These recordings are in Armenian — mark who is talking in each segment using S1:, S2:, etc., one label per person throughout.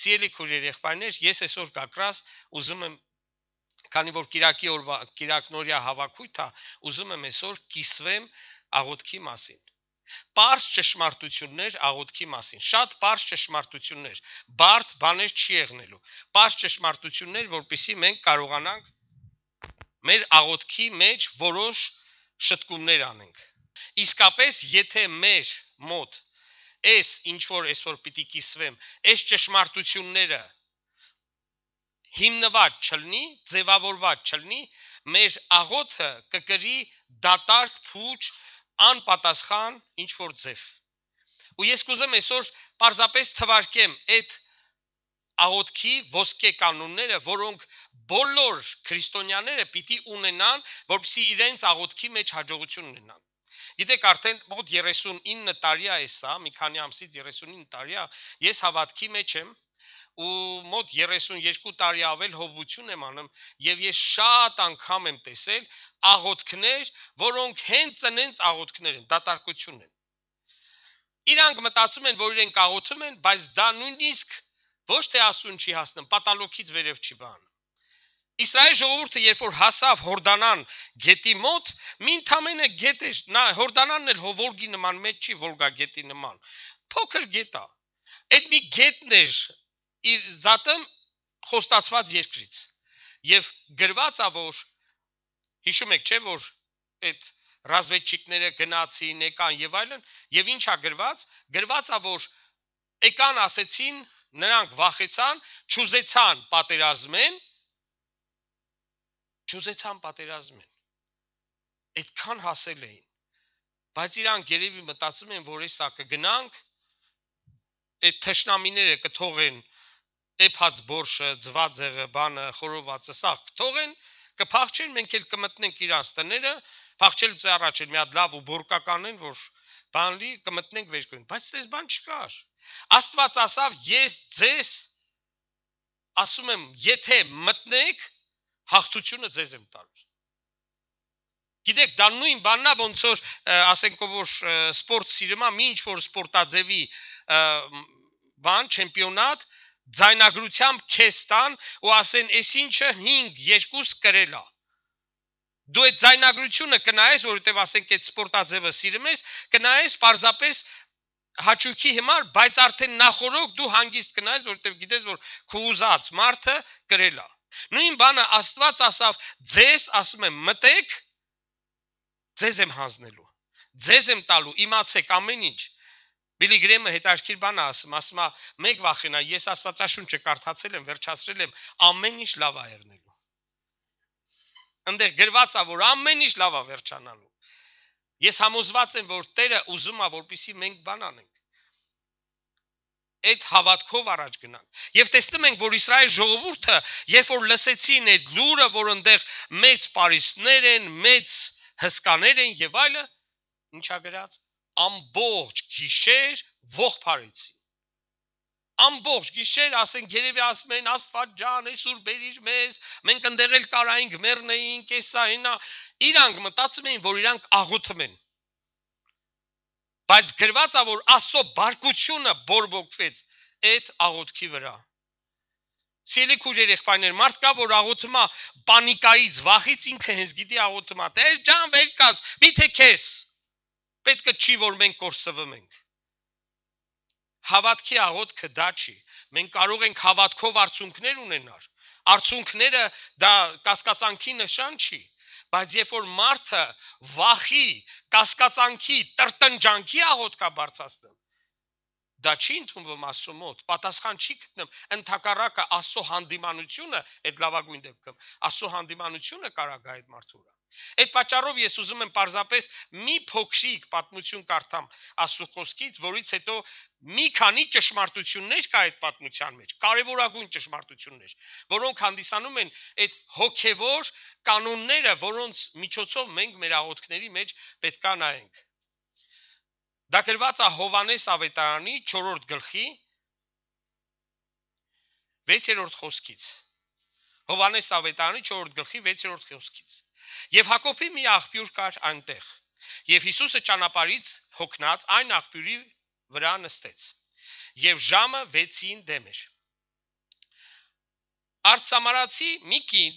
S1: Սիրելի քույրեր, եղբայրներ, ես այսօր կակրաս ուզում եմ, քանի որ կիրակնորյա հավաքույթ է, ուզում եմ այսօր կիսվեմ աղոթքի մասին։ Պարզ ճշմարտություններ աղոթքի մասին, շատ պարզ ճշմարտություններ, բարդ բաներ չի եղնելու, պարզ ճշմարտություններ, որպեսզի մենք կարողանանք մեր աղոթքի մեջ որոշ շտկումներ անենք։ Իսկապես, եթե մեր մոտ այս ինչ որ այսօր պիտի կիսվեմ, այս ճշմարտությունները հիմնված չլինի, ձևավորված չլինի, մեր աղոթքը կկրի դատարկ փուչ, անպատասխան ինչ որ ձև։ Ու ես կուզեմ այսօր պարզապես թվարկեմ այդ աղոթքի ոսկե կանոնները, որոնք բոլոր քրիստոնյաները պիտի ունենան, որպեսզի իրենց աղոթքի մեջ հաջողություն ունենան։ Գիտեք, արդեն մոտ 39 տարի է սա, մի քանի ամսից 39 տարի է, ես հավատքի մեջ եմ ու մոտ 32 տարի ավել հովություն եմ անում եւ ես շատ անգամ եմ տեսել աղոթքներ, որոնք հենց ծնենց աղոթքներ են, դատարկություն են։ Իրանք մտածում են, որ իրենք աղոթում են, բայց դա նույնիսկ ոչ թե ասուն չի հասնում, պատալոքից վերև չի բանում։ Իսրայել ժողովուրդը երբ որ հասավ Հորդանան գետի մոտ, մի ընդամենը գետ էր, նա Հորդանանն էլ Հովորգի նման մեծ չի, Վոլգա գետի նման, փոքր գետ է։ Այդ մի գետն էր իր զատը խոստացված երկրից։ Եվ գրված է, որ հիշում եք, չէ, որ այդ ռազմետչիկները գնացին, եկան եւ այլն, եւ ինչա գրված է, որ եկան ասեցին, նրանք վախեցան, չուզեցան պատերազմեն, այդքան հասել էին, բայց իրանք երևի մտածում են, որ էսա կգնանք, այդ թշնամիները կթողեն էփած բորշը, ձվածեղը, բանը, խորովածը, սա կթողեն, կփախչեն, մենք էլ կմտնենք իրանց տները, փախչելուց առաջ էլ մի հատ լավ ու բորկականեն, որ բանլի կմտնենք վերքին, բայց դες բան չկար։ Աստված ասավ, ես ձեզ ասում եմ, եթե մտնեք, հաղթությունը ձեզ եմ տալու։ Գիտեք, դա նույն բանն է, ոնց որ ասենք որ սպորտ սիրում եմ, ինչ որ սպորտաձևի բան, չեմպիոնատ, ձայնագրությամբ քեզ տան ու ասեն, այս ինչը 5-2 կրել է։ Դու այդ ձայնագրությունը կնայես, որովհետև ասենք այդ սպորտաձևը սիրում ես, կնայես պարզապես հաճույքի համար, բայց արդեն նախորոք դու հանգիստ կնայես, որովհետև գիտես, որ քո ուզած մարդը կրել է։ Նույն բանը Աստված ասավ, ձեզ ասում եմ, մտեք, ձեզ եմ հանձնելու, ձեզ եմ տալու, իմացեք ամեն ինչ։ Բիլի Գրեմը հետաքրքիր բան ասում է, մեկ վախենա, ես Աստվածաշունչը կարդացել եմ, վերջացրել եմ, ամեն ինչ լավ է եղնելու։ Այնտեղ գրված է, որ ամեն ինչ լավ է վերջանալու։ Ես համոզված եմ, որ Տերը ուզում է, որպեսզի մենք բան անենք։ Այդ հավատքով առաջ գնանք։ Եվ տեսնում ենք, որ Իսրայել ժողովուրդը, երբ որ լսեցին այդ լուրը, որ այնտեղ մեծ պարիսպներ են, մեծ հսկաներ են եւ այլը, ինչա գրած, ամբողջ գիշեր ողջ փարեցին։ Ամբողջ գիշեր, ասենք երևի ասում են Աստված ջան, այսօր բերիր մեզ, մենք ընդեղ էլ կարայինք, մեռնեինք, էսա հենա, իրանք մտածում էին, որ իրանք աղոթում են։ Բայց գրված է, որ Աստծո բարկությունը բորբոքվեց այդ աղոթքի վրա։ Սիրելի քույրեր, եղբայրներ, մարդ կա, որ աղոթում է պանիկայից, վախից ինքը հենց գիտի աղոթում է, դե ջան, վեր կաց, միթե քեզ պետք չի, որ մենք կորսվում ենք։ Հավատքի աղոթքը դա չի։ Մենք կարող ենք հավատքով արցունքներ ունենալ։ Արցունքները դա կասկածանքի նշան չի, բայց երբ որ մարդը վախի, կասկածանքի, տրտնջանքի աղոթք է բարձրացնում, դա չի ընդունվում Աստծո մոտ, պատասխան չի գտնում, ընդհակառակը Աստծո հանդիմանությունը, այդ լավագույն դեպքում, Աստծո հանդիմանությունը կարա գա այդ մարդու վրա։ Այդ պատճառով ես ուզում եմ պարզապես մի փոքրիկ պատմություն կարդամ Աստծո խոսքից, որից հետո մի քանի ճշմարտություններ կա այդ պատմության մեջ, կարևորագույն ճշմարտություններ, որոնք հանդիսանում են այդ հոգևոր կանոնները, որոնց միջոցով մենք մեր աղոթքների մեջ պետք է նայենք։ Դա գրված է Հովհաննես ավետարանի 4-րդ գլխի 6-րդ խոսքից։ Հովհաննես ավետարանի 4-րդ գլխի 6-րդ խոսքից։ Եվ Հակոբի մի աղբյուր կար այնտեղ, եւ Հիսուսը ճանապարհից հոգնած այն աղբյուրի վրա նստեց, եւ ժամը 6-ին դեմ էր։ Արդ Սամարացի մի կին,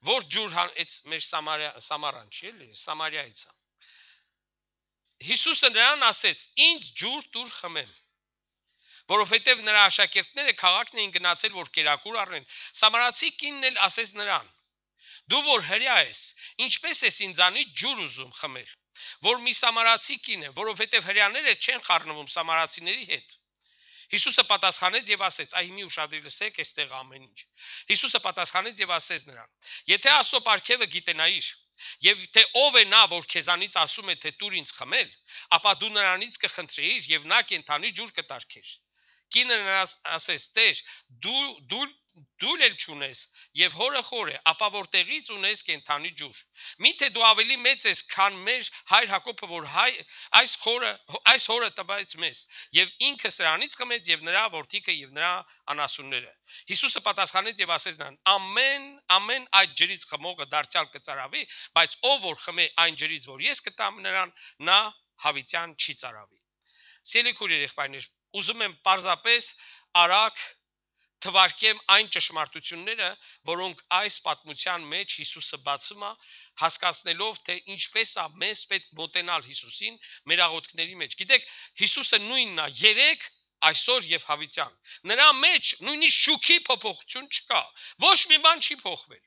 S1: որ ջուր այդ մեր Սամարան չի էլի, Սամարիայից է։ Հիսուսը նրան ասեց. «Ինձ ջուր տուր խմեմ»։ Որովհետև նրա աշակերտները քաղաքն էին գնացել, որ կերակուր առնեն։ Սամարացի կինն էլ ասեց նրան. «Դու որ հրյա ես, ինչպես ես ինձանից ջուր ուզում խմել»։ Որ մի Սամարացի կին է, որովհետև հրյաները չեն խառնվում Սամարացիների հետ։ Հիսուսը պատասխանեց եւ ասեց. «Այ մի ուշադրի լսեք, այստեղ ամեն ինչ»։ Հիսուսը պատասխանեց եւ ասեց նրան. «Եթե Աստծո պարգևը գիտենայիր, եւ թե ով է նա, որ քեզանից ասում է, թե տուր ինձ խմել, ապա դու նրանից կխնդրեիր եւ նա կենթանի ջուր կտարքեր»։ Կինը նրան ասեց. «Տեր, դու էլ չունես եւ հորը խոր է, ապա որտեղից ունես կենթանի ջուր։ Միթե դու ավելի մեծ ես, քան մեր հայր Հակոբը, որ այս հորը տվեց մեզ, եւ ինքը սրանից խմեց եւ նրա որդիքը եւ նրա անասունները»։ Հիսուսը պատասխանեց եւ ասեց նրան. «Ամեն այդ ջրից խմողը դարձյալ կծարավի, բայց ով որ խմե այն ջրից, որ ես կտամ նրան, նա հավիտյան չի ծարավի»։ Սիրելի քույրեր, եղբայրներ, ուզում եմ պարզապես արագ թվարկեմ այն ճշմարտությունները, որոնք այս պատմության մեջ Հիսուսը բացում է, հասկացնելով, թե ինչպես է մեզ պետք մոտենալ Հիսուսին մեր աղոթքների մեջ։ Գիտեք, Հիսուսը նույնն է երեք, այսօր եւ հավիտյան։ Նրա մեջ նույնիսկ շուքի փոփոխություն չկա։ Ոչ մի բան չի փոխվել։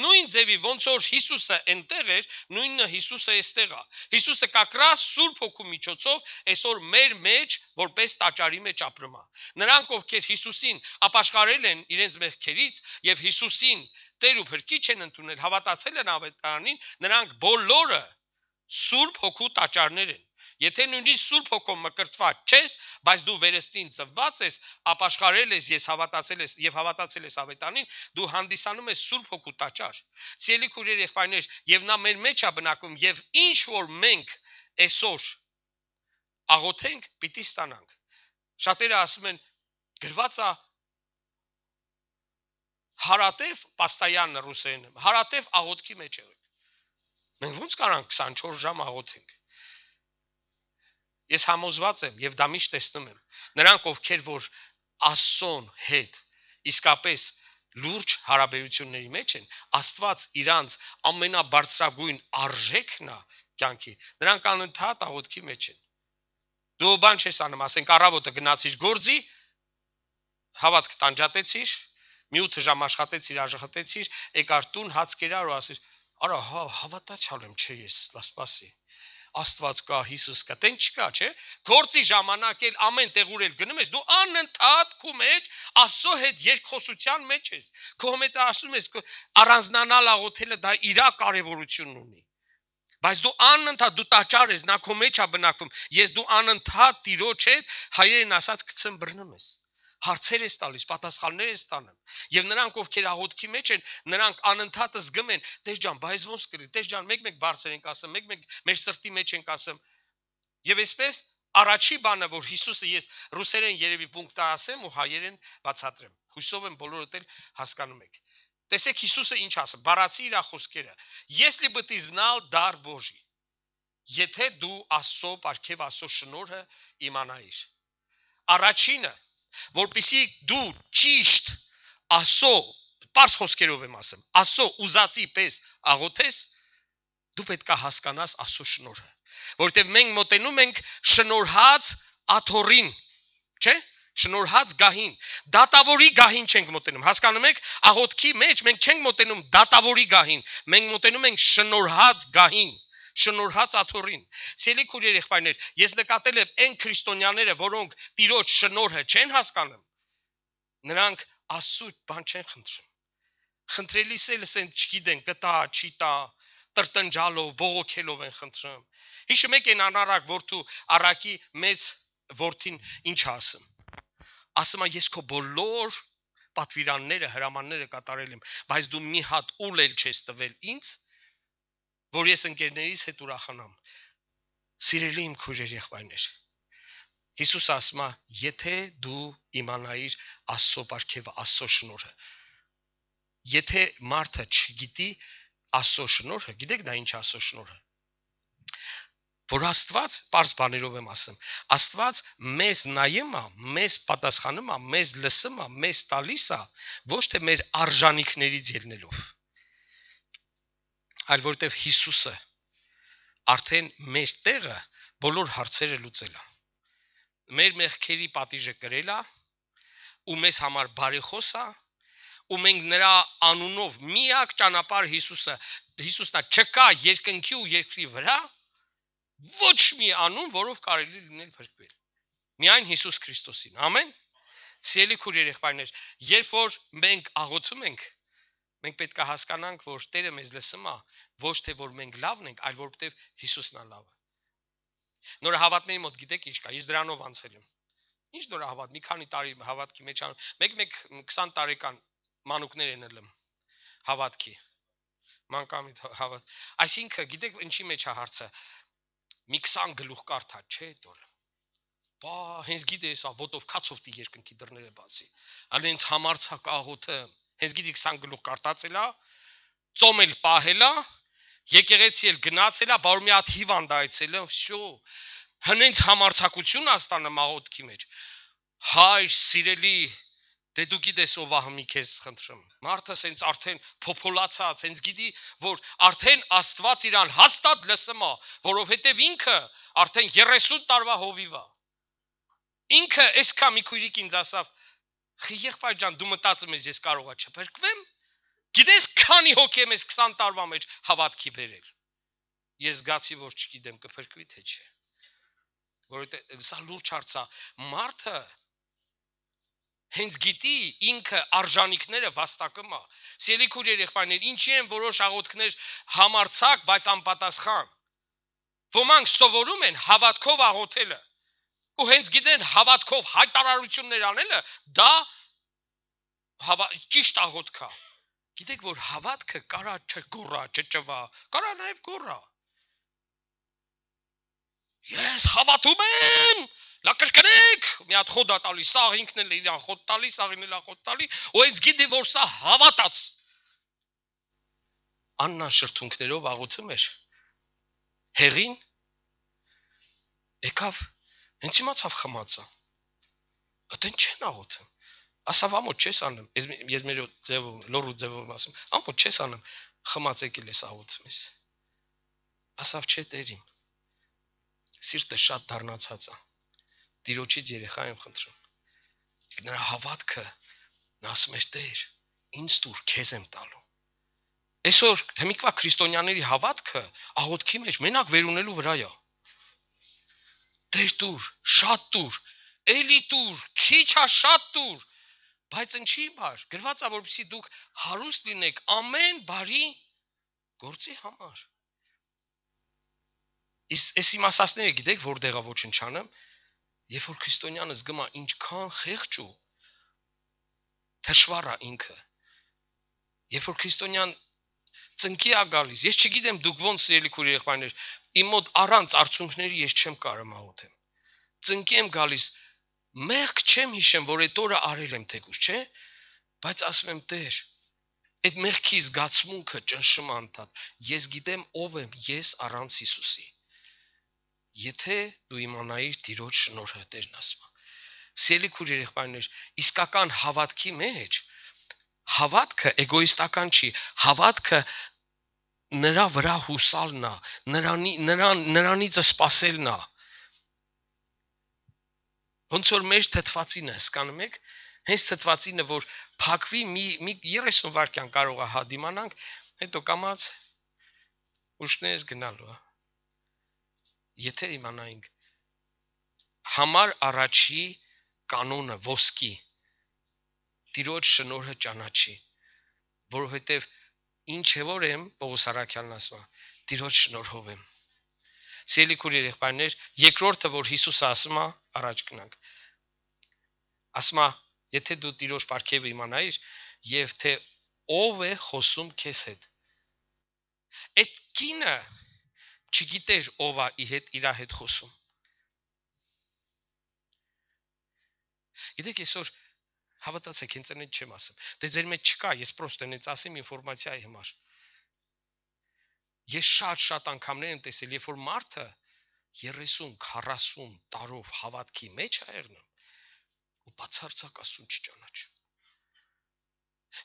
S1: Նույն ձևի ոնց որ Հիսուսը այնտեղ էր, նույնը Հիսուսը այստեղ է։ Հիսուսը կակրաս Սուրբ Հոգու միջոցով այսօր մեր մեջ որպես տաճարի մեջ ապրում է։ Նրանք, ովքեր Հիսուսին ապաշխարել են իրենց մեղքերից եւ Հիսուսին Տեր ու Փրկիչ են ընդունել, հավատացել են ավետարանին, նրանք բոլորը Սուրբ Հոգու տաճարներ են։ Եթե նույնիսկ Սուրբ Հոգով մկրտված չես, բայց դու վերստին ծնված ես, ապաշխարել ես, հավատացել ես ավետարանին, դու հանդիսանում ես Սուրբ Հոգու տաճար։ Սիրելի քույրեր, եղբայրներ, եւ նա մեր մեջ է բնակվում, եւ ինչ որ մենք այսօր աղոթենք, պիտի ստանանք։ Շատերը ասում են, գրված է հարատև պաստայան ռուսերենում, հարատև աղոթքի մեջ եղեք։ Մենք ո՞նց կարանք 24 ժամ աղոթենք։ Ես համոզված եմ եւ դա միշտ տեսնում եմ, նրանք ովքեր որ Աստծոն հետ իսկապես լուրջ հարաբերությունների մեջ են, Աստված իրանց ամենաբարձրագույն արժեքն է կյանքի, նրանք անընդհատ աղոթքի մեջ են։ Դու բան չես անում, ասենք առավոտը գնացիր գործի, հավատք տանջատեցիր, մի 8 ժամ աշխատեցիր, աշխատեցիր, եկար տուն, հաց կերար ու ասիր, արա հավատացյալ եմ, չէ ես, լասպասի։ Աստված կա, Հիսուս կա, տեն չկա, չէ։ Գործի ժամանակ էլ ամեն տեղուր էլ գնում ես, դու անընդհատ քո մեջ Աստծո հետ երկխոսության մեջ ես։ Քո հետ ասում ես առանձնանալ աղոթելը դա իր կարևորությունն ունի։ Բայց դու անընդհատ դու տաճար ես, նա քո մեջ է բնակվում։ Ես դու անընդհատ Տիրոջ հետ հայերեն ասած գցեմ բռնում ես։ Հարցեր ես տալիս, պատասխաններ ես տանում։ Եվ նրանք, ովքեր աղոթքի մեջ են, նրանք անընդհատ զգում են, Տեր ջան, բայց ոնց կլինի, Տեր ջան, մեկ-մեկ բարձր ենք ասում, մեկ-մեկ մեր սրտի մեջ ենք ասում։ Եվ այսպես առաջի բանը, որ Հիսուսը ես ռուսերեն երևի պունկտը ասեմ ու հայերեն բացատրեմ։ Հույսով եմ բոլորդ էլ հասկանում եք։ Տեսեք Հիսուսը ինչ ասում, բառացի իր խոսքերը։ Если бы ты знал дар Божий, եթե դու Աստծո պարգև Աստծո շնորհը իմանայիր։ Առաջինը որպեսի դու ճիշտ Աստծո պարզ խոսքերով եմ ասում, Աստծո ուզածի պես աղոթես, դու պետք է հասկանաս Աստծո շնորհը, որտեղ մենք մոտենում ենք շնորհած աթոռին, չէ՞, շնորհած գահին, դատավորի գահին չենք մոտենում, հասկանում եք, աղոթքի մեջ մենք չենք մոտենում դատավորի գահին, մենք մոտենում ենք շնորհած գահին, շնորհած աթոռին։ Սիրելի քույրեր, եղբայրներ, ես նկատել եմ այն քրիստոնյաները, որոնք Տիրոջ շնորհը չեն հասկանում, նրանք Աստծո բան չեն խնդրում։ Խնդրելիս էլ ասեն, չգիտեն, կտա, չի տա, տրտնջալով, բողոքելով են խնդրում։ Հիշում եք այն անառակ որդու առակի մեծ որդին ինչ ասում։ Ասում է, ես քո բոլոր պատվիրանները, հրամանները կատարել եմ, բայց դու մի հատ ուլ էլ չես տվել ինձ, որ ես ընկերներիս հետ ուրախանամ։ Սիրելի իմ քույրեր, եղբայրներ, Հիսուս ասում է, եթե դու իմանայիր Աստծո պարգևը, Աստծո շնորհը, եթե մարդը չգիտի Աստծո շնորհը, գիտեք դա ինչ Աստծո շնորհը։ Որ Աստված, པարզ բաներով եմ ասում, Աստված մեզ նայում է, մեզ պատասխանում է, մեզ լսում է, մեզ տալիս է, ոչ թե մեր արժանինքներից ելնելով, այլ որտեվ Հիսուսը արդեն մեր տեղը բոլոր հարցերը լուծել է։ Մեր մեղքերի պատիժը կրել է ու մեզ համար բարեխոս է, ու մենք նրա անունով միակ ճանապարհ Հիսուսն է, չկա երկնքի ու երկրի վրա ոչ մի անուն, որով կարելի լինել փրկվել։ Միայն Հիսուս Քրիստոսին։ Ամեն։ Սիրելի քույր երեխաներ, երբ որ մենք աղոթում ենք, մենք պետք է հասկանանք, որ Տերը մեզ լսում է, ոչ թե որ մենք լավն ենք, այլ որովհետև Հիսուսն է լավը։ Նորահավատների մոտ գիտեք ինչ կա, ես դրանով անցել եմ։ Ինչ նորահավատ, մի քանի տարի հավատքի մեջ անում, մեկ 20 տարեկան մանուկներ են ելում հավատքի։ Մանկամիտ հավատ։ Այսինքն, գիտեք ինչի մեջ է հարցը։ Մի 20 գլուխ կարդա, չէ՞ դորը։ Բա, հենց գիտես, ոտով քացով դի երկնքի դռները բացի։ Ալ հենց համարցակ աղոթը, հենց գիտի 20 գլուխ կարդացել է, ծոմել պահել է, եկեղեցի էլ գնացել է, բա որ մի հատ հիվանդ այցել է, всё։ Հենց համարցակություն աստանը աղոթքի մեջ։ Հայր սիրելի, դե դու գիտես ով ահմի քեզ խնդրում։ Մարդը սենց արդեն փոփոլացած, հենց գիտի, որ արդեն Աստված իրան հաստատ լսում է, որովհետև ինքը արդեն 30 տարվա հովիվ է։ Ինքը այսքան մի քույրիկ ինձ ասավ. «Եղբայր ջան, դու մտածում ես ես կարողա չփրկվեմ»։ Գիտես քանի հոգի եմ ես 20 տարվա մեջ հավատքի բերել։ Ես զգացի, որ չգիտեմ կփրկվի թե չէ։ Որովհետև սա լուրջ հարց է։ Մարդը հենց գիտի ինքը արժանինքները վաստակում է։ Սիրելի քույր երեխաներ, ինչի են որոշ աղոթքներ համարցակ, բայց անպատասխան։ Ոմանք սովորում են հավատքով աղոթելը, ու հենց գիտեն հավատքով հայտարարություններ անելը, դա ճիշտ աղոթք է։ Գիտեք, որ հավատքը կարա չգոռա, չճվա, կարա նաև գոռա։ Ես հավատում եմ։ Լա կրկնեք, մի հատ խոդա տալի, սաղ ինքն էլ իրան խոդ տալի, սաղին էլ խոդ տալի, ու հենց գիտի, որ սա հավատաց։ Աննան շրթունքներով աղոթում էր։ Հեղին եկավ, հենց իմացավ խմացա։ Այդեն չեն աղոթում։ Ասավ ամոթ չես անում։ Ես մեր ձևով, լոռու ձևով ասում, ամոթ չես անում, խմած եկել ես աղոթում ես։ Ասավ չէ Տերիմ։ Սիրտը շատ դառնացած է։ Տիրոջից երեխա եմ խնդրում։ Նրա հավատքը, նա ասում էր Տեր, ինձ տուր, քեզ եմ տալու։ Այսօր հիմիկվա քրիստոնյաների հավատքը աղոթքի մեջ մենակ վերունելու վրա է։ Տեր տուր, շատ տուր, էլի տուր, քիչ է շատ տուր, բայց ինչի բար, գրված է որպեսզի դուք հարուստ լինեք ամեն բարի գործի համար։ Այս իմաստները գիտեք որտեղ է ոչնչանում, երբ որ քրիստոնյանը զգում է ինչքան խեղճ ու թշվառ է ինքը։ Երբ որ քրիստոնյան ծնկի է գալիս, ես չգիտեմ դուք ոնց սիրելի քույր երեխաներ, իմ մոտ առանց արցունքների ես չեմ կարող աղոթեմ։ Ծնկի եմ գալիս, մեղք չեմ հիշեմ, որ այդ օրը արել եմ թեկուզ, չէ՞, բայց ասում եմ Տեր, այդ մեղքի զգացմունքը ճնշում է անդադ։ Ես գիտեմ ով եմ ես առանց Հիսուսի։ Եթե դու իմանայիր Տիրոջ շնորհը, Տերն ասում է։ Սիրելի քույր երեխաներ, իսկական հավատքի մեջ հավատքը էգոիստական չի, հավատքը նրա վրա հուսալն է, նրանից սպասելն է։ Ոնց որ մեր թթվածինը, հասկանում եք, հենց թթվածինը, որ փակվի մի 30 վայրկյան կարող է հադիմանանք, հետո կամած ուշքներս գնալու է։ Եթե իմանայինք համար առաջի կանոնը ոսկի Տիրոջ շնորհը ճանաչի, որովհետև ինչ է որ եմ, Պողոս առաքյալն ասում է, Տիրոջ շնորհով եմ։ Սիրելի քույր երեխաներ, երկրորդը, որ Հիսուսը ասում է, առաջ գնանք։ Ասում է, եթե դու Տիրոջ պարգևը իմանայիր, եւ թե ով է խոսում քեզ հետ։ Այդ կինը չգիտեր ով է իր հետ խոսում։ Գիտեք, այսօր հավատացեք, հենց այնից չեմ ասում։ Դե ձեր մեջ չկա, ես պրոստը այնից ասեմ ինֆորմացիայի համար։ Ես շատ անգամներ եմ տեսել, երբ որ մարդը 30-40 տարով հավատքի մեջ է եղնում ու բացարձակ Աստծուն չճանաչում։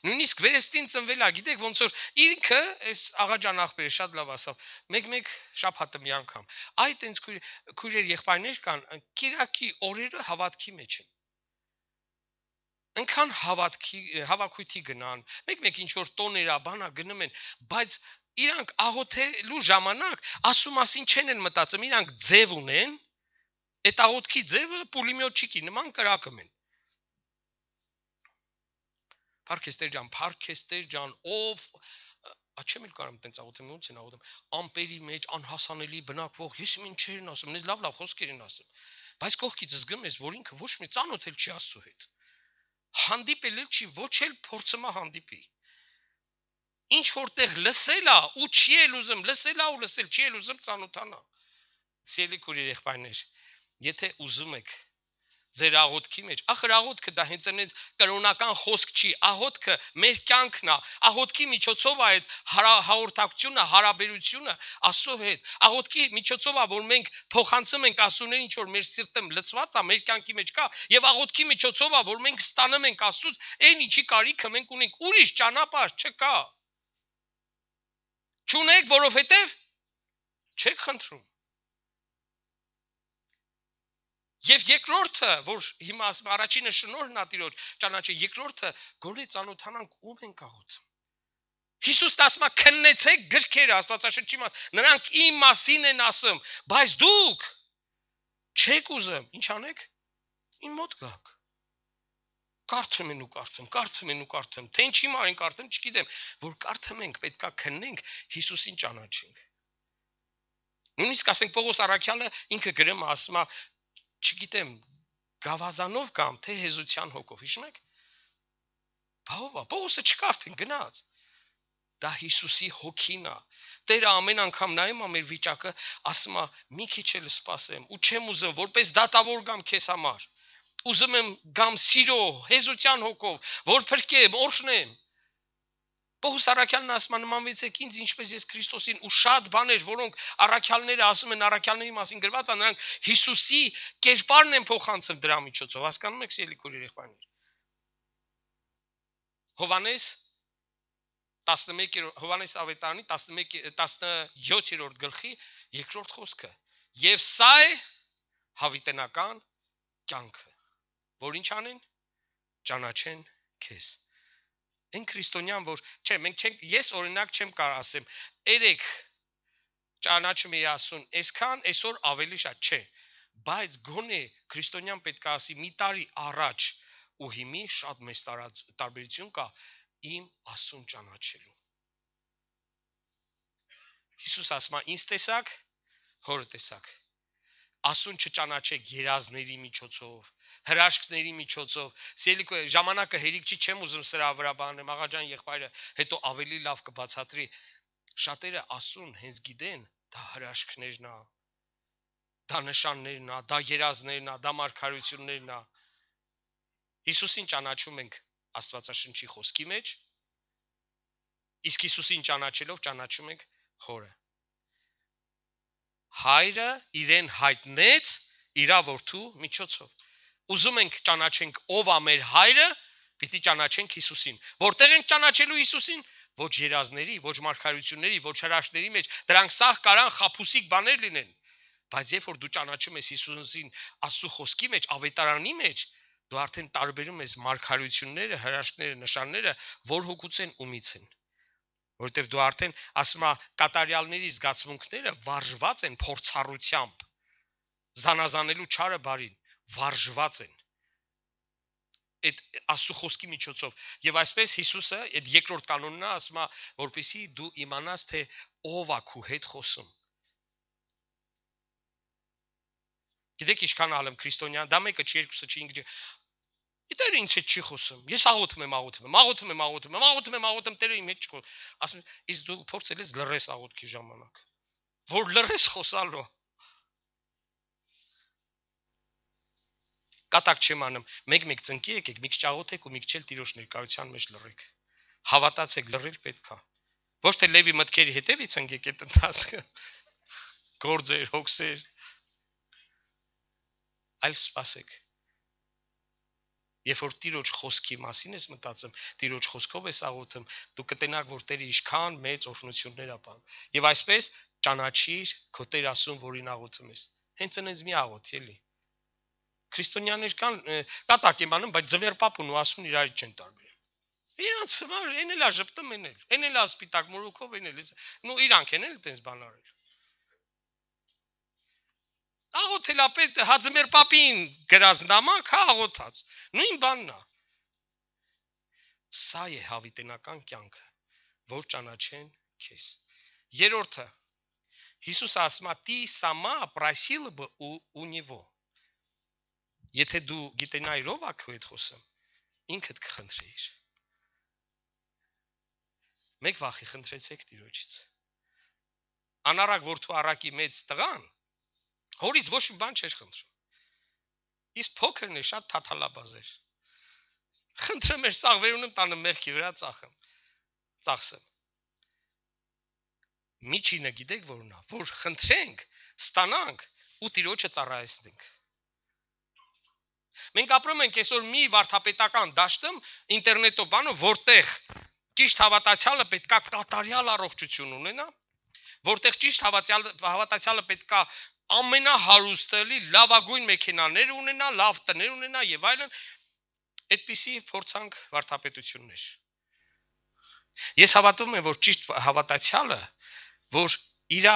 S1: Նույնիսկ վերստին ծնվել է, գիտեք ոնց որ ինքը այս աղաջան ախպերը շատ լավ ասավ, մեկ շաբաթը մի անգամ։ Այդ այնց քույրեր եղբայրներ կան, կիրակի օրերը հավատքի մեջ են։ Ընքան հավաքույթի գնան, մեկ ինչ որ տոներա, բանա գնում են, բայց իրանք աղոթելու ժամանակ Աստծո մասին չեն են մտածում, իրանք ձև ունեն, այդ աղոթքի ձևը պուլիմյոտչիկի նման կրակում են։ Փարքեստեր ջան, ով չեմ էլ կարամ տենց աղոթեմ, ոնց են աղոթում, ամպերի մեջ անհասանելի բնակվող, ես ինչ չերն ասում, ես լավ խոսքեր են ասում, բայց կողքից զգում ես, որ ինքը ոչ մի ծանոթ էլ չի Աստծո հետ, հանդիպել էլ չի, ոչ էլ փորձում է հանդիպի, ինչ որտեղ լսել է ու չի էլ ուզում, լսել է ու լսել, չի էլ ուզում ծանոթանա։ Սիրելի քույրեր եղբայրներ, եթե ուզում եք ձեր աղոթքի մեջ, ախր աղոթքը դա հենց այնպես կրոնական խոսք չի, աղոթքը մեր կյանքն է, աղոթքի միջոցով է այդ հաղորդակցությունը, հարաբերությունը Աստծո հետ, աղոթքի միջոցով է, որ մենք փոխանցում ենք Աստծուն ինչ որ մեր սիրտը լցված է, մեր կյանքի մեջ կա, եւ աղոթքի միջոցով է, որ մենք ստանում ենք Աստծուց այն ինչի կարիքը մենք ունենք, ուրիշ ճանապարհ չկա։ Չունեք, որովհետեւ չեք խնդրում։ Եվ երկրորդը, որ հիմա ասում առաջինը շնորհն է Տիրոջ ճանաչի, երկրորդը գոնե ծանոթանանք ում ենք աղոթում։ Հիսուսն ասում է քննեցեք գրքերը, Աստվածաշնչի մաս, նրանք իմ մասին են ասում, բայց դուք չեք ուզում, ինչ անեք։ Իմ մոտ գաք։ Կարդում են ու կարդում, թե ինչի մարին կարդում, չգիտեմ, որ կարդում ենք, պետքա քննենք, Հիսուսին ճանաչենք։ Նույնիսկ ասենք Պողոս առաքյալը ինքը գրում ասում է չգիտեմ, գավազանով կամ թե հեզության հոգով, հիշում եք։ Պողոսը չկարդեն գնաց։ Դա Հիսուսի հոգին է։ Տերը ամեն անգամ նայում է մեր վիճակը, ասում է՝ մի քիչ էլ սպասեմ ու չեմ ուզում որպես դատավոր գամ քեզ համար։ Ուզում եմ գամ սիրո, հեզության հոգով, որ փրկեմ, օրհնեմ։ Պողոս առաքյալն ասում է նմանվեցեք ինձ ինչպես ես Քրիստոսին ու շատ բաներ, որոնք առաքյալները ասում են, առաքյալների մասին գրված են, նրանք Հիսուսի կերպարն են փոխանցում դրա միջոցով, հասկանում եք սիրելի քույրեր եղբայրներ։ Հովհաննես ավետարանի 17-րդ գլխի 2-րդ խոսքը։ Եվ սա է հավիտենական կյանքը, որ ինչ անեն, ճանաչեն քեզ։ Այն քրիստոնյան, որ չէ, մենք չենք, ես օրինակ չեմ կարող ասեմ, երեք ճանաչում էի Աստծուն, այսքան այսօր ավելի շատ չէ, բայց գոնե քրիստոնյան պետք է ասի մի տարի առաջ ու հիմի շատ մեծ տարբերություն կա իմ Աստծուն ճանաչելու։ Հիսուս ասում է ինձ տեսակ, հորը տեսակ։ Աստծուն չճանաչեք երազների միջոցով, հրաշքների միջոցով։ Սիրելի ժամանակը հերիք չի, չեմ ուզում սրա վրա բանեմ, աղաջան եղբայրը հետո ավելի լավ կբացատրի։ Շատերը Աստծուն հենց գիտեն, դա հրաշքներն է, դա նշաններն է, դա երազներն է, դա մարգարություններն է։ Հիսուսին ճանաչում ենք Աստվածաշնչի խոսքի մեջ, իսկ Հիսուսին ճանաչելով ճանաչում ենք Հորը։ Հայրը իրեն հայտնեց իր որդու միջոցով։ Ուզում ենք ճանաչենք ով է մեր հայրը, պիտի ճանաչենք Հիսուսին։ Որտեղ ենք ճանաչելու Հիսուսին, ոչ երազների, ոչ մարգարությունների, ոչ հրաշքների մեջ, դրանք սաղ կարան խաբուսիկ բաներ լինեն, բայց երբ որ դու ճանաչում ես Հիսուսին Աստծո խոսքի մեջ, ավետարանի մեջ, դու արդեն տարբերում ես մարգարությունները, հրաշքները, նշանները, որ հոգուց են ումից են։ Որտեվ դու արդեն ասում ես կատարյալների զգացմունքները վարժված են փորձառությամբ, զանազանելու չարը բարին, վարժված են այդ Աստծո խոսքի միջոցով։ Եվ այսպես Հիսուսը այդ երկրորդ կանոնն է, ասում է, որպեսզի դու իմանաս, թե ով է քո հետ խոսում։ Գիտեք ինչքան ալեմ քրիստոնյան, դա մեկը չի, երկուսը չի, ինքը Տերը ինձ հետ չի խոսում։ Ես աղոթում եմ, Տերը իմ հետ չի խոսում։ Ասում իսկ դու փորձել ես լռես աղոթքի ժամանակ։ Որ լռես խոսալու։ Կատակ չեմ անում, մեկ ծնկի եկեք, մի քիչ աղոթեք ու մի քիչ էլ Տիրոջ ներկայության մեջ լռեք։ Հավատացեք, լռել պետք է։ Ոչ թե Լևի մտքերի հետևից ընկեք այդ ընթացքը։ Գործեր, հոգսեր, այլ սպասեք։ Երբ որ Տիրոջ խոսքի մասին ես մտածում, Տիրոջ խոսքով ես աղոթում, դու կտենաք, որ Տերը ինչքան մեծ օրհնություններ ապան։ Եվ այսպես ճանաչիր քո Տեր Աստծուն, որին աղոթում ես։ Հենց այնպես մի աղոթ, էլի։ Քրիստոնյաներ կան, կատակ եմ անում, բայց ձվեր պապուն ու ասուն իրար չեն տարբերում։ Իրանց համար էն էլ աժպտում են, էն էլ ասպիտակ մորուքով են էլ, նո իրանք են էլ այդպես բան արել։ Աղոթելա պետ հաձմեր պապին գրած նամակ, հա աղոթած։ Նույն բանն է։ Սա է հավիտենական կյանքը, որ ճանաչեն քեզ։ Երրորդը Հիսուսը ասում է՝ «Ты сама просила бы у него». Եթե դու գիտենայիր ով է քո հետ խոսում, ինքդ կխնդրեիր։ Մեկ վախի խնդրեցեք Տիրոջից։ Անառակ որդու առակի մեծ տղան հորից ոչ մի բան չէր խնդրում։ Իսկ փոքրն է շատ թաթալաբազ էր։ Խնդրում էր սաղ վերունում տանը մեղքի վրա ծախսեմ։ Միջինը գիտեք որն է, որ խնդրենք, ստանանք ու Տիրոջը ծառայեցնենք։ Մենք ապրում ենք այսօր մի վարդապետական դաշտում, ինտերնետով բանով, որտեղ ճիշտ հավատացյալը պետքա կատարյալ առողջություն ունենա, որտեղ ճիշտ հավատացյալը պետքա ամենահարուստը լի, լավագույն մեքենաներ ունենա, լավ տներ ունենա եւ այլն, այդպիսի փորձանք վարդապետություններ։ Ես հավատում եմ, որ ճիշտ հավատացյալը, որ իր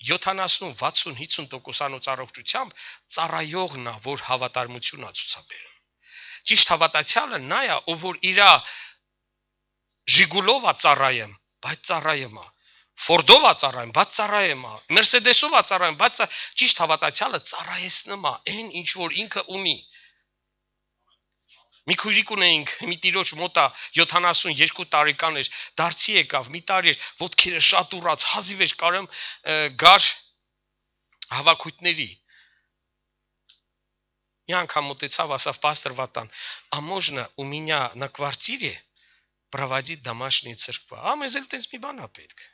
S1: 70, 60, 50% առողջությամբ ծառայողն է, որ հավատարմություն է ցուցաբերում։ Ճիշտ հավատացյալը նա է, ով որ իր Ժիգուլով է ծառայում, բայց ծառայում է։ Ֆորդով է ծառայում, բայց ծառայում է։ Մերսեդեսով է ծառայում, բայց ճիշտ հավատացյալը ծառայեցնում է այն, ինչ որ ինքը ունի։ Մի քույրիկ ունեինք, մի տիրոջ մոտա 72 տարեկան էր, դարձի եկավ, մի տարի էր, ոտքերը շատ ուռած, հազիվ էր կարում գար հավաքույթների։ Մի անգամ մոտեցավ, ասավ պաստոր Վատան, а можно у меня на квартире проводить домашние церкви։ Մեզ էլ տես մի բան է պետք։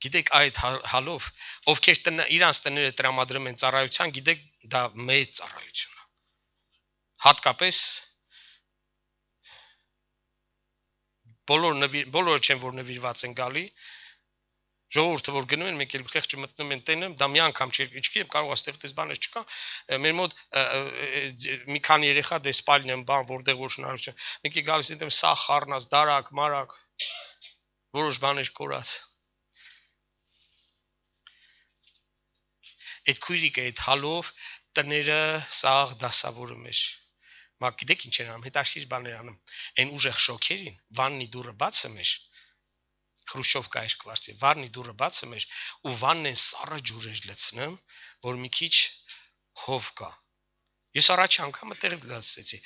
S1: Գիտեք այդ հալով, ովքեր իրանց տները տրամադրում են ծառայության, գիտեք դա մեծ ծառայություն է։ Հատկապես բոլորը չեն որ նվիրված են գալի, ժողովուրդը որ գնում են, մեկ էլ խեղճը մտնում են տենը, դա մի անգամ չկի, կարող է ստեղ դες բաներ չկա, մեր մոտ մի քանի երեխա դե սպալն են բան, որտեղ որ շնորհություն, մեկ է գալիս դեմ սա խառնած, դարակ, մարակ, որոշ բաներ կորած։ Այդ քույրիկը այդ հալով տները սաղ դասավորում էր։ Մա գիտեք ինչ են անում, հետաքրքիր բաներ անում։ Այն ուժեղ շոքերին վաննի դուռը բացում էր։ Խրուշչովկա էր կվարցի, վաննի դուռը բացում էր ու վանն են սառը ջուր էր լցնում, որ մի քիչ հով կա։ Ես առաջի անգամ այդտեղ լացեցի։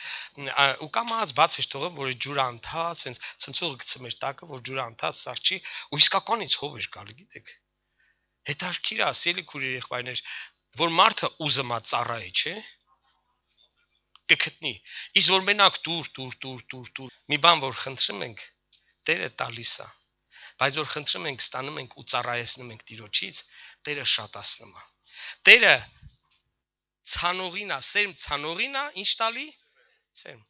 S1: Ու կամած բաց էր թողում, որ ջուրը անթաց, sense ցնցողը գցում էր տակը, որ ջուրը անթաց սարճի, ու իսկականից հով էր գալի, գիտեք։ Հետաքրքիր է, ասելի քույրեր եղբայրներ, որ մարդը ուզում է ծառայի, չէ՞։ Կգտնի։ Իսկ որ մենակ տուր, մի բան որ խնդրում ենք, Տերը տալիս է։ Բայց որ խնդրում ենք, ստանում ենք ու ծառայեցնում ենք Տիրոջից, Տերը շատացնում է։ Տերը ցանողին է, սերմ ցանողին է, ինչ տալի։ Սերմ։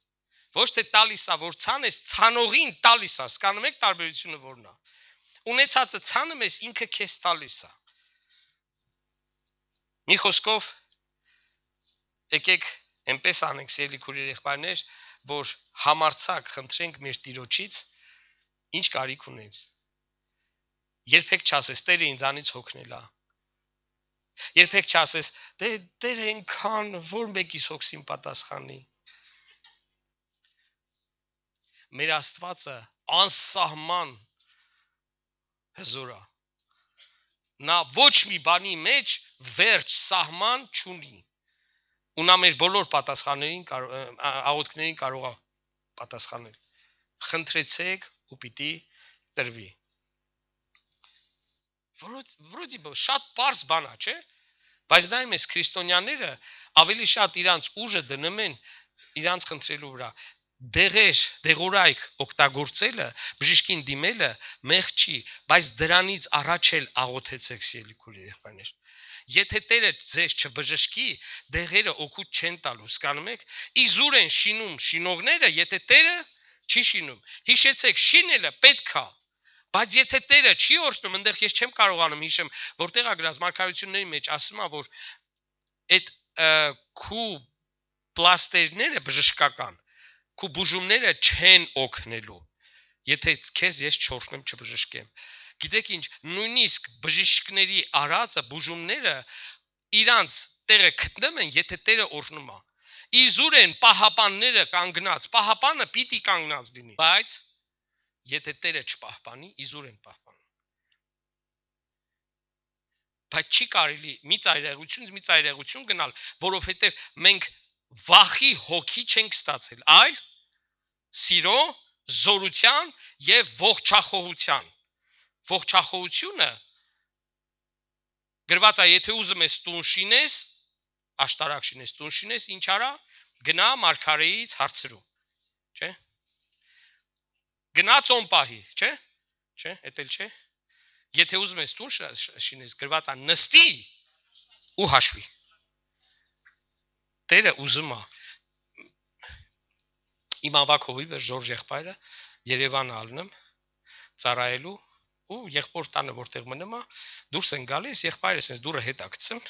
S1: Ոչ թե տալիս է, որ ցանես, ցանողին տալիս է, սկանում եք տարբերությունը որն է։ Ունեցածը ցանում ես, ինքը քեզ տալիս է։ Մի խոսքով եկեք այնպես անենք սիրելի քույրեր եղբայրներ, որ համարցակ խնդրենք մեր Տիրոջից, ինչ կարիք ունես։ Երբեք չասես Տերը ինձանից հոգնել է։ Երբեք չասես դե Տերը այնքան որ մեկիս հոգսին պատասխանի։ Մեր Աստվածը անսահման հզոր է։ Նա ոչ մի բանի մեջ վերջ սահման չունի։ Ու նա մեր բոլոր պատասխաններին աղոթքներին կարող է պատասխանել։ Խնդրեցեք ու պիտի տրվի։ Վրոդի շատ པարզ բան է, չէ՞։ Բայց նայում ես քրիստոնյաները ավելի շատ իրանց ուժը դնում են իրանց խնդրելու վրա։ Դեղորայք օգտագործելը, բժիշկին դիմելը մեղ չի, բայց դրանից առաջ էլ աղոթեցեք սիրելի քույրեր եղբայրներ։ Եթե Տերը ձեզ չբժշկի, դեղերը օգուտ չեն տալու, հասկանում եք։ Իզուր են շինում շինողները, եթե Տերը չի շինում։ Հիշեցեք, շինելը պետքա, բայց եթե Տերը չի օրհնում, այնտեղ ես չեմ կարողանում հիշեմ, որտեղ է գրած մարգարեությունների մեջ ասում է, որ այդ քու պլաստերները բժշկական, քու բուժումները չեն օգնելու, եթե քեզ ես չօրհնեմ, չբժշկեմ։ Գիտեք ինչ, նույնիսկ բժիշկների արածը, բուժումները իրանց տեղը գտնում են, եթե Տերը օրհնում է։ Իզուր են պահապանները կանգնած, պահապանը պիտի կանգնած լինի, բայց եթե Տերը չպահպանի, իզուր են պահպանում։ Բայց չի կարելի մի ծայրեղություն գնալ, որովհետև մենք վախի հոգի չենք ստացել, այլ սիրո, զորության եւ ողջախոհության։ Ողջախոհությունը գրված է, եթե ուզում ես տուն շինես, աշտարակ շինես, տուն շինես, ինչ արա, գնա մարգարեից հարցրու, չէ՞։ Գնա ծոմ պահի, չէ՞։ Չէ՞, էդ էլ չէ։ Եթե ուզում ես տուն շինես, գրված է նստի ու հաշվի։ Տերը ուզում է։ Իմ ավակ հովիվը Ժորժ եղբայրը Երևան ալնում ծառայելու ու եղբոր տանը որտեղ մնում է, դուրս են գալիս, եղբայրը ասես դուրը հետ ակցում,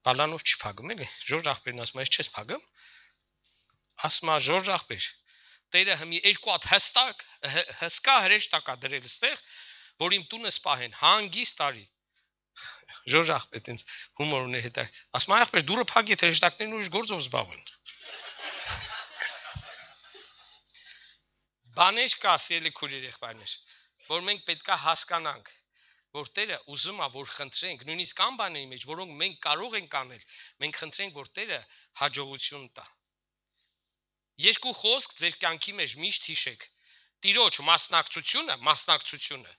S1: բալանով չփագում էլի։ Ժորժ ախպերն ասում է, ես չես փագում։ Ասում է Ժորժ ախպեր, Տերը հիմի երկու հատ հսկա հրեշտակա դրել ստեղ, որ իմ տունը սպահեն, հանգիստ տարի։ Ժորժ ախպեր տենց հումոր ունի հետ։ Ասում է ախպեր դուրը փագի, թե հրեշտակներն ուրիշ գործով զբաղվեն։ Բաներ կա, սիրելի քույրեր եղբայրներ, որ մենք պետքա հասկանանք, որ Տերը ուզում է, որ խնդրենք, նույնիսկ անբանների մեջ, որոնք մենք կարող ենք անել, մենք խնդրենք, որ Տերը հաջողություն տա։ Երկու խոսք ձեր կյանքի մեջ միշտ հիշեք. Տիրոջ մասնակցությունը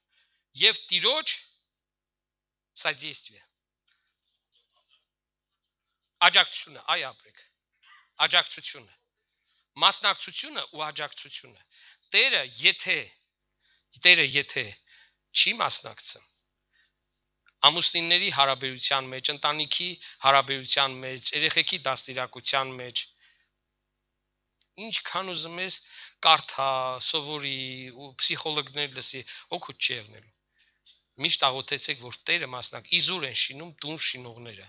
S1: եւ Տիրոջ սադիստվիը։ Աջակցությունը, այ ապրեք։ Աջակցությունը, մասնակցությունը ու աջակցությունը։ Տերը եթե չի մասնակցում ամուսինների հարաբերության մեջ, ընտանիքի հարաբերության մեջ, երեխեքի դաստիարակության մեջ, ինչքան ուզում ես կարդա, սովորի ու պսիխոլոգներ լսի, օգուտ չի եղնելու։ Միշտ աղոթեցեք, որ Տերը իզուր են շինում տուն շինողները։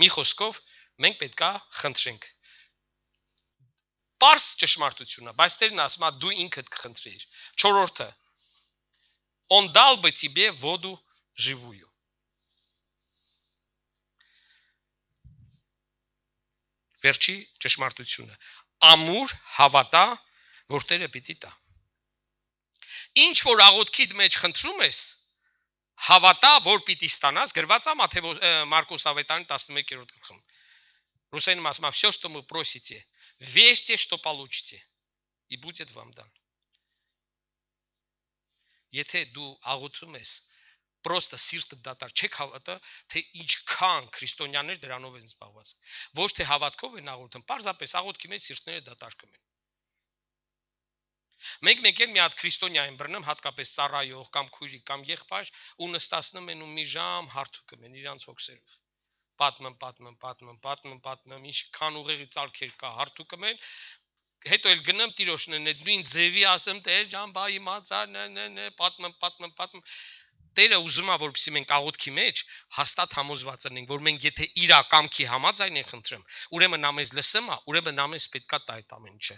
S1: Մի խոսքով մենք պետքա խնդրենք։ Պարզ ճշմարտությունը, բայց Տերն ասում է դու ինքդ կխնդրիր։ 4-րդը Он дал бы тебе воду живую։ Վերջի ճշմարտությունը ամուր հավատա, որ Տերը պիտի տա։ Ինչ որ աղոթքիդ մեջ խնդրում ես, հավատա, որ պիտի ստանաս, գրված է Մարկոս ավետարանի 11-րդ գլխում։ Ռուսերենում ասում է все, что вы просите, верьте, что получите, и будет вам дано։ Եթե դու աղոթում ես, պրոստը սիրտը դատար, չեք հավատա, թե ինչքան քրիստոնյաներ դրանով են զբաղված։ Ոչ թե հավատքով են աղոթում, պարզապես աղոթքի մեջ սիրտները դատարկում են։ Մեկ էլ մի հատ քրիստոնյա են բռնում, հատկապես ծառայող կամ քույրիկ կամ եղբայր, ու նստացնում են ու մի ժամ հարթուկում են իրանց հոգսերով։ Պատմում, ինչքան ուղեղի ծալքեր կա, հարթուկում են, հետո էլ գնամ տիրոջն այդ նույն ձևի ասեմ, Տեր ջան, բա իմացար, պատմում։ Տերը ուզում է, որպեսզի մենք աղոթքի մեջ հաստատ համոզված լինենք, որ մենք եթե իր կամքի համաձայն ենք խնդրում, ուրեմն նա մեզ լսում է, ուրեմն նա մեզ պետքա տա այդ ամեն ինչը։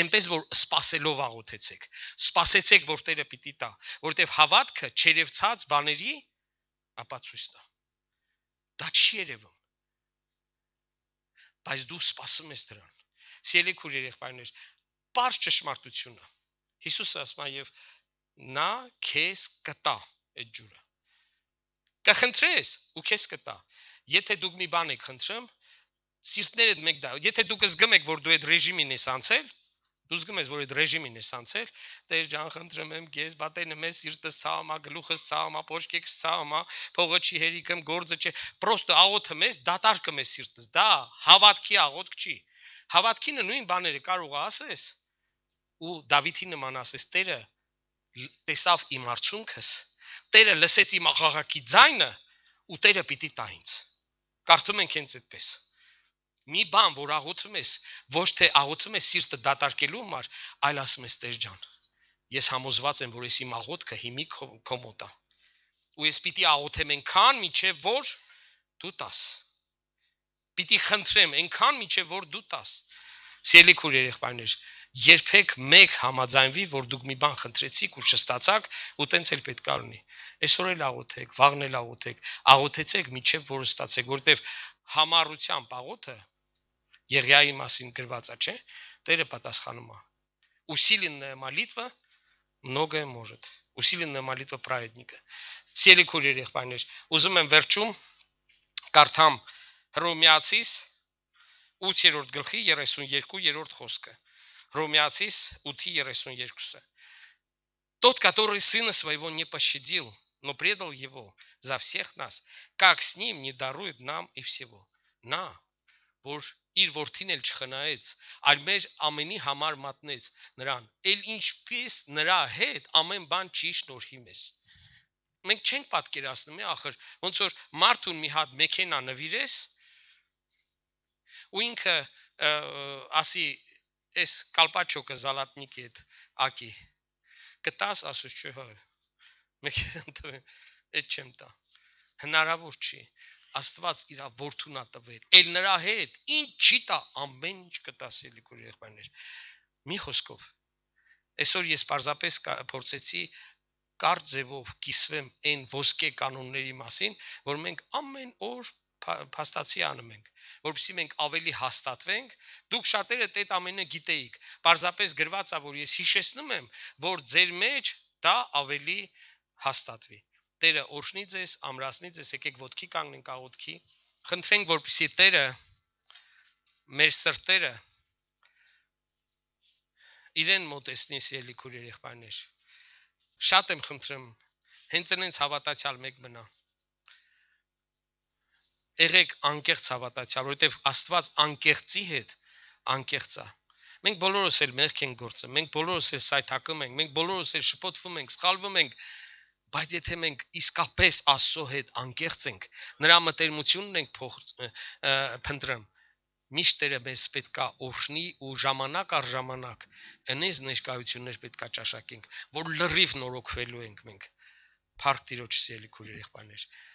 S1: Այնպես որ սпасելով աղոթեցեք, սпасեցեք, որ Տերը պիտի տա, որովհետև հավատքը չերևցած բաների ապացույց է։ Դա չի երևում։ Բայց դու սпасում ես դրան։ Սիրելի քույրեր եղբայրներ, պարզ ճշմարտությունը։ Հիսուսը ասում է եւ նա քեզ կտա այդ ջուրը։ Կխնդրես ու քեզ կտա։ Եթե դուք մի բան եք խնդրում, սիրտներդ մեկ դա։ Եթե դուք զգում եք, որ դու այդ ռեժիմին ես անցել, դու զգում ես, որ այդ ռեժիմին ես անցել, Տեր ջան, խնդրում եմ քեզ, բատենը մեզ սիրտս ցավում է, գլուխս ցավում է, փոշկեքս ցավում է, փողը չի հերիքում, գործը չի, պրոստը աղոթում ես, դատարկում ես սիրտս։ Դա հավատքի աղոթք չի։ Հավատքինը նույն բաները կարող ասես ու Դավիթի նման ասես, Տերը տեսավ իմ արցունքս, Տերը լսեց իմ աղաղակի ձայնը ու Տերը պիտի տա ինձ։ Կարդում ենք հենց այդպես։ Մի բան, որ աղոթում ես, ոչ թե աղոթում ես սիրտը դատարկելու համար, այլ ասում ես Տեր ջան, ես համոզված եմ, որ ես իմ աղոթքը հիմի քո մոտ է։ Ու ես պիտի աղոթեմ այնքան, մինչև որ դու տաս։ Պիտի խնդրեմ այնքան, մինչև որ դու տաս։ Սիրելի քույր երեխաներ, երբեք մեկ համաձայնվի, որ դուք մի բան խնդրեցիք ու չստացաք, ու տենց էլ պետք է լինի։ Այսօր էլ աղոթեք, վաղն էլ աղոթեք, աղոթեցեք, մինչև որ ստացեք, որտեվ համառությամբ աղոթը Եղիայի մասին գրված է, չէ՞։ Տերը պատասխանում է։ Усиленная молитва многое может. Усиленная молитва праведника. Սիրելի քույր երեխաներ, ուզում եմ վերջում կարդամ Հռոմեացիս 8-րդ գլխի 32-րդ խոսքը։ Հռոմեացիս 8:32. Тот, который сына своего не пощадил, но предал его за всех нас, как с ним не дарует нам и всего. Նա, որ իր որդին էլ չխնայեց, այլ մեր ամենի համար մատնեց նրան, էլ ինչպես նրա հետ ամեն բան չի շնորհի մեզ։ Մենք չենք պատկերացնում, ախր ոնց որ մարդուն մի հատ մեքենա նվիրես ու ինքը ասի էս կալպաչոկը զալատնիկի հետ ակի կտաս ասուց չէ հա մեքենա այդ չեմ տա հնարավոր չի Աստված իր որդուն ա տվել էլ նրա հետ ինչ չի տա ամեն ինչ կտաս ելի քույր եղբայրներ մի խոսքով այսօր ես պարզապես փորձեցի կարճ ձևով կիսվեմ այն ոսկե կանոնների մասին որ մենք ամեն օր փաստացի անում ենք որովհետեւ մենք ավելի հաստատվենք դուք շատերը այդ ամենը գիտեիք պարզապես գրված է որ ես հիշեցնում եմ որ ձեր մեջ դա ավելի հաստատվի Տերը օրհնի ձեզ ամրացնի ձեզ եկեք ոտքի կանգնենք աղոթքի խնդրենք որպեսզի Տերը մեր սրտերը իրեն մոտեցնի սիրելի քույր երեխաներ շատ եմ խնդրում հենց այնց հավատացյալ մեկ մնա եղեք անկեղծ հավատացյալ որովհետև Աստված անկեղծի հետ անկեղծ է մենք բոլորս էլ մեղք ենք գործում մենք բոլորս էլ սայթակում ենք մենք բոլորս էլ շփոթվում ենք սխալվում ենք բայց եթե մենք իսկապես Աստծո հետ անկեղծ ենք նրա մտերմությունն ենք փնտրում միշտ Տերը մեզ պետքա օրհնի ու ժամանակ առ ժամանակ այնպես ներկայություններ պետքա ճաշակենք որ լրիվ նորոգվելու ենք մենք Փառք Տիրոջ սիրելի քույր երեխաներ